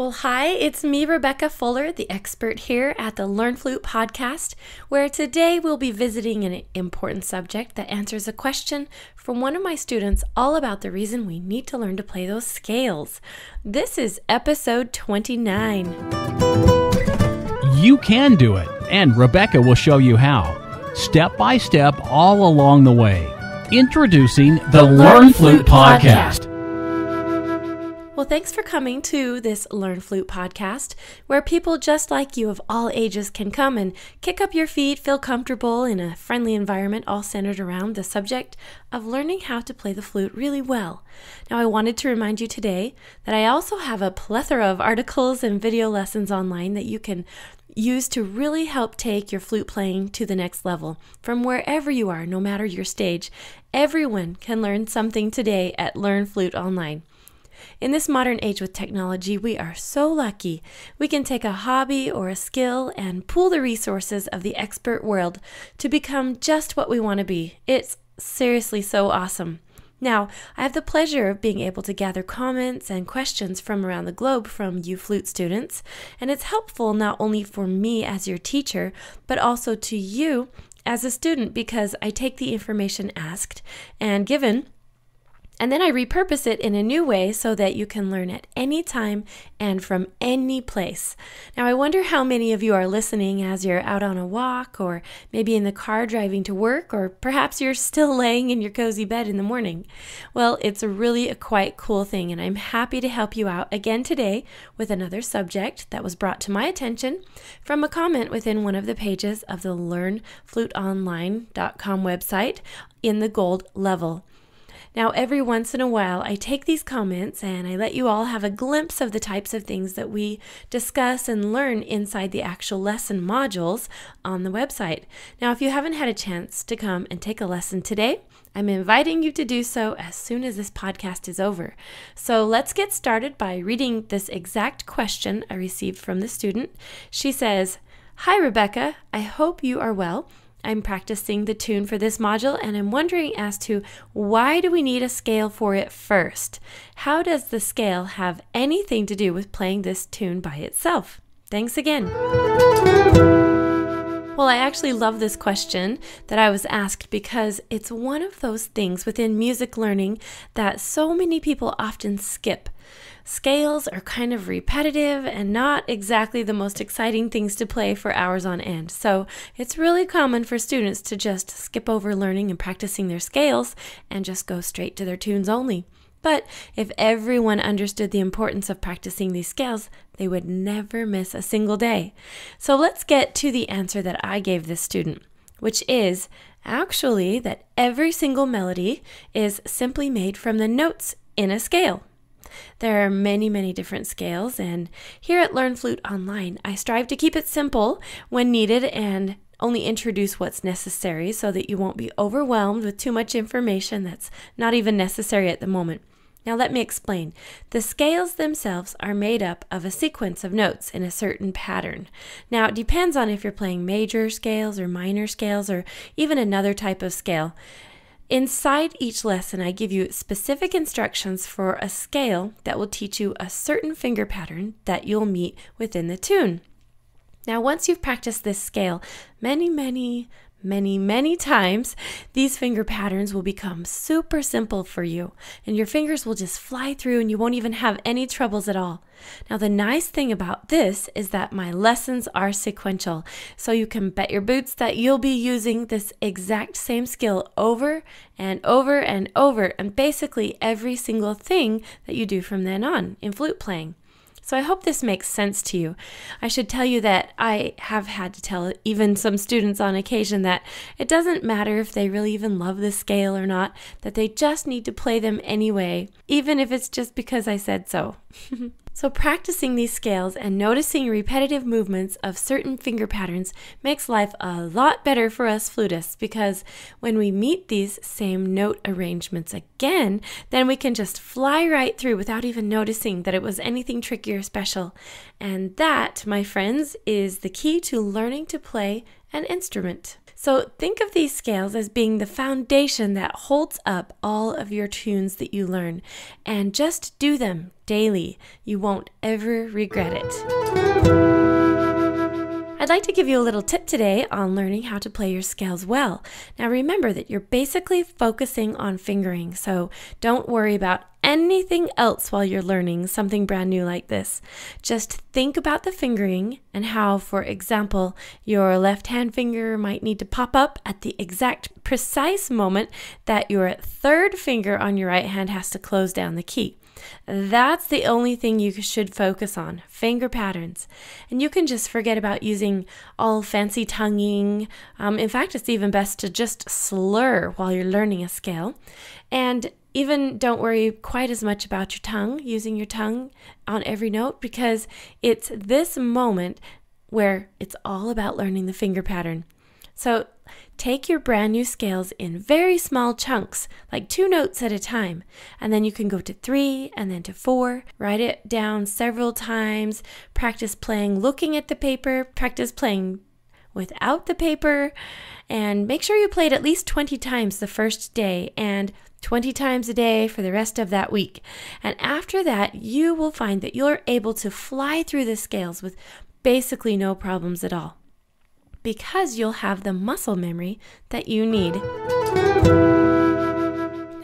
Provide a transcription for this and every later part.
Well, hi, it's me, Rebecca Fuller, the expert here at the Learn Flute podcast, where today we'll be visiting an important subject that answers a question from one of my students all about the reason we need to learn to play those scales. This is episode 29. You can do it, and Rebecca will show you how, step by step all along the way. Introducing the Learn Flute podcast. Well, thanks for coming to this Learn Flute podcast, where people just like you of all ages can come and kick up your feet, feel comfortable in a friendly environment, all centered around the subject of learning how to play the flute really well. Now, I wanted to remind you today that I also have a plethora of articles and video lessons online that you can use to really help take your flute playing to the next level. From wherever you are, no matter your stage, everyone can learn something today at Learn Flute Online. In this modern age with technology, we are so lucky. We can take a hobby or a skill and pool the resources of the expert world to become just what we want to be. It's seriously so awesome. Now, I have the pleasure of being able to gather comments and questions from around the globe from you flute students, and it's helpful not only for me as your teacher, but also to you as a student, because I take the information asked and given, and then I repurpose it in a new way so that you can learn at any time and from any place. Now, I wonder how many of you are listening as you're out on a walk, or maybe in the car driving to work, or perhaps you're still laying in your cozy bed in the morning. Well, it's really a quite cool thing, and I'm happy to help you out again today with another subject that was brought to my attention from a comment within one of the pages of the LearnFluteOnline.com website in the gold level. Now, every once in a while, I take these comments and I let you all have a glimpse of the types of things that we discuss and learn inside the actual lesson modules on the website. Now, if you haven't had a chance to come and take a lesson today, I'm inviting you to do so as soon as this podcast is over. So let's get started by reading this exact question I received from the student. She says, "Hi, Rebecca. I hope you are well. I'm practicing the tune for this module, and I'm wondering as to why do we need a scale for it first? How does the scale have anything to do with playing this tune by itself? Thanks again." Well, I actually love this question that I was asked because it's one of those things within music learning that so many people often skip. Scales are kind of repetitive and not exactly the most exciting things to play for hours on end. So it's really common for students to just skip over learning and practicing their scales and just go straight to their tunes only. But if everyone understood the importance of practicing these scales, they would never miss a single day. So let's get to the answer that I gave this student, which is actually that every single melody is simply made from the notes in a scale. There are many, many different scales, and here at Learn Flute Online, I strive to keep it simple when needed and only introduce what's necessary so that you won't be overwhelmed with too much information that's not even necessary at the moment. Now let me explain. The scales themselves are made up of a sequence of notes in a certain pattern. Now it depends on if you're playing major scales or minor scales or even another type of scale. Inside each lesson, I give you specific instructions for a scale that will teach you a certain finger pattern that you'll meet within the tune. Now, once you've practiced this scale many times, these finger patterns will become super simple for you, and your fingers will just fly through and you won't even have any troubles at all. Now, the nice thing about this is that my lessons are sequential, so you can bet your boots that you'll be using this exact same skill over and over and over, and basically every single thing that you do from then on in flute playing. So I hope this makes sense to you. I should tell you that I have had to tell even some students on occasion that it doesn't matter if they really even love the scale or not, that they just need to play them anyway, even if it's just because I said so. So practicing these scales and noticing repetitive movements of certain finger patterns makes life a lot better for us flutists, because when we meet these same note arrangements again, then we can just fly right through without even noticing that it was anything tricky or special. And that, my friends, is the key to learning to play an instrument. So think of these scales as being the foundation that holds up all of your tunes that you learn, and just do them daily. You won't ever regret it. I'd like to give you a little tip today on learning how to play your scales well. Now remember that you're basically focusing on fingering, so don't worry about anything else while you're learning something brand new like this. Just think about the fingering and how, for example, your left hand finger might need to pop up at the exact precise moment that your third finger on your right hand has to close down the key. That's the only thing you should focus on, finger patterns. And you can just forget about using all fancy tonguing. In fact, it's even best to just slur while you're learning a scale. And even don't worry quite as much about your tongue, using your tongue on every note, because it's this moment where it's all about learning the finger pattern. So take your brand new scales in very small chunks, like 2 notes at a time, and then you can go to 3 and then to 4. Write it down several times. Practice playing looking at the paper. Practice playing without the paper. And make sure you play it at least 20 times the first day and 20 times a day for the rest of that week. And after that, you will find that you're able to fly through the scales with basically no problems at all, because you'll have the muscle memory that you need.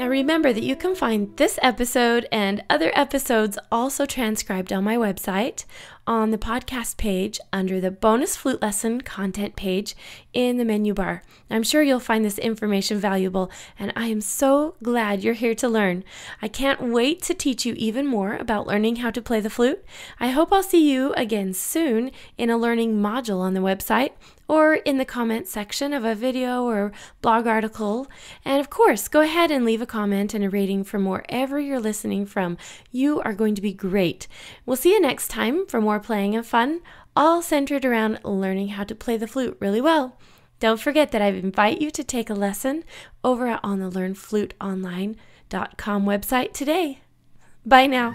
Now remember that you can find this episode and other episodes also transcribed on my website on the podcast page under the bonus flute lesson content page in the menu bar. I'm sure you'll find this information valuable, and I am so glad you're here to learn. I can't wait to teach you even more about learning how to play the flute. I hope I'll see you again soon in a learning module on the website, or in the comment section of a video or blog article. And of course, go ahead and leave a comment and a rating from wherever you're listening from. You are going to be great. We'll see you next time for more playing and fun, all centered around learning how to play the flute really well. Don't forget that I invite you to take a lesson over on the LearnFluteOnline.com website today. Bye now.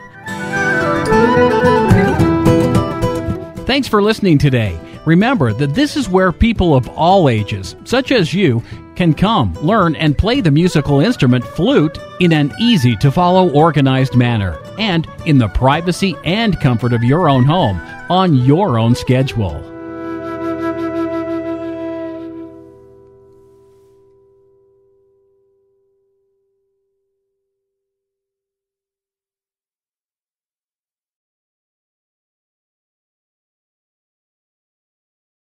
Thanks for listening today. Remember that this is where people of all ages, such as you, can come, learn, and play the musical instrument flute in an easy-to-follow, organized manner, and in the privacy and comfort of your own home, on your own schedule.